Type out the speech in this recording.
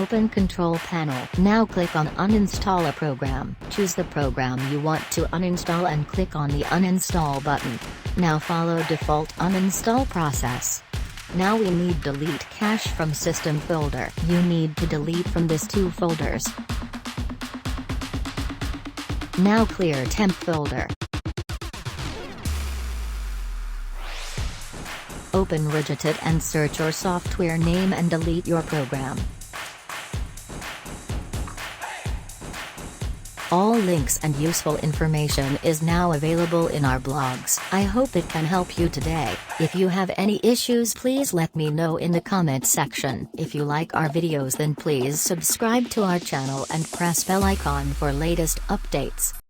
open Control Panel. Now click on Uninstall a program. Choose the program you want to uninstall and click on the Uninstall button. Now follow default uninstall process. Now we need delete cache from system folder. You need to delete from this 2 folders. Now clear temp folder. Open Regedit and search your software name and delete your program. All links and useful information is now available in our blogs. I hope it can help you today. If you have any issues, please let me know in the comment section. If you like our videos, then please subscribe to our channel and press bell icon for latest updates.